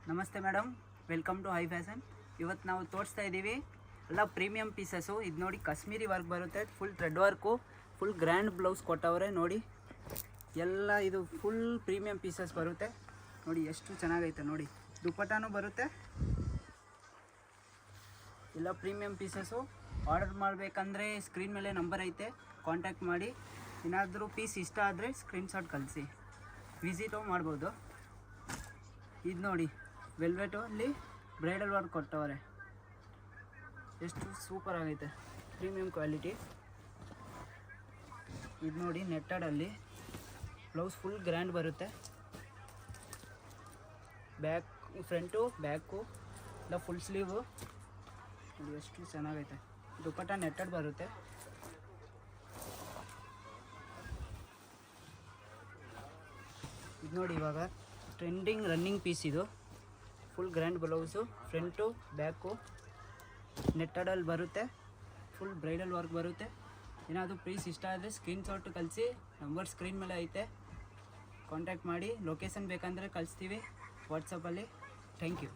ನಮಸ್ತೆ madam, welcome to high fashion. ಇವತ್ತು ನಾವು ತೋರಿಸ್ತಾ ಇದ್ದೀವಿ ಎಲ್ಲ ಪ್ರೀಮಿಯಂ ಪೀಸಸ್ಸು. ಇದು ನೋಡಿ ಕಾಶ್ಮೀರಿ ವರ್ಕ್ ಬರುತ್ತೆ, full thread work, full grand blouse ಕೊಟ್ಟವ್ರೆ ನೋಡಿ. ಎಲ್ಲ ಇದು ಫುಲ್ ಪ್ರೀಮಿಯಂ ಪೀಸಸ್ ಬರುತ್ತೆ ನೋಡಿ, ಎಷ್ಟು ಚೆನ್ನಾಗೈತೆ ನೋಡಿ. ದುಪ್ಪಟ್ಟಾನು ಬರುತ್ತೆ. ಎಲ್ಲ ಪ್ರೀಮಿಯಂ ಪೀಸಸ್ಸು. ಆರ್ಡರ್ ಮಾಡಬೇಕಂದ್ರೆ ಸ್ಕ್ರೀನ್ ಮೇಲೆ ನಂಬರ್ ಐತೆ, ಕಾಂಟ್ಯಾಕ್ಟ್ ಮಾಡಿ. ಏನಾದರೂ ಪೀಸ್ ಇಷ್ಟ ಆದರೆ ಸ್ಕ್ರೀನ್ಶಾಟ್ ಕಳಿಸಿ, ವಿಸಿಟು ಮಾಡ್ಬೋದು. ಇದು ನೋಡಿ, ವೆಲ್ವೆಟು ಅಲ್ಲಿ ಬ್ರೈಡಲ್ ವರ್ಕ್ ಕೊಟ್ಟವ್ರೆ, ಎಷ್ಟು ಸೂಪರ್ ಆಗೈತೆ, ಪ್ರೀಮಿಯಂ ಕ್ವಾಲಿಟಿ. ಇದು ನೋಡಿ, ನೆಟ್ಟಡಲ್ಲಿ ಬ್ಲೌಸ್ ಫುಲ್ ಗ್ರ್ಯಾಂಡ್ ಬರುತ್ತೆ. ಬ್ಯಾಕ್ ಫ್ರಂಟು ಬ್ಯಾಕು ಇಲ್ಲ ಫುಲ್ ಸ್ಲೀವು ನೋಡಿ, ಎಷ್ಟು ಚೆನ್ನಾಗೈತೆ. ದುಪ್ಪಟ್ಟ ನೆಟ್ಟಡ್ ಬರುತ್ತೆ. ಇದು ನೋಡಿ, ಇವಾಗ ಟ್ರೆಂಡಿಂಗ್ ರನ್ನಿಂಗ್ ಪೀಸ್ ಇದು. Full grand blouse, front back ನೆಟ್ಟಡಲ್ಲಿ ಬರುತ್ತೆ, ಫುಲ್ ಬ್ರೈಡಲ್ ವರ್ಕ್ ಬರುತ್ತೆ. ಏನಾದರೂ ಪೀಸ್ ಇಷ್ಟ ಆದರೆ ಸ್ಕ್ರೀನ್ಶಾಟ್ ಕಳಿಸಿ, ನಂಬರ್ ಸ್ಕ್ರೀನ್ ಮೇಲೆ ಐತೆ, ಕಾಂಟ್ಯಾಕ್ಟ್ ಮಾಡಿ. ಲೊಕೇಶನ್ ಬೇಕಂದರೆ ಕಳಿಸ್ತೀವಿ ವಾಟ್ಸಪ್ಪಲ್ಲಿ. Thank you.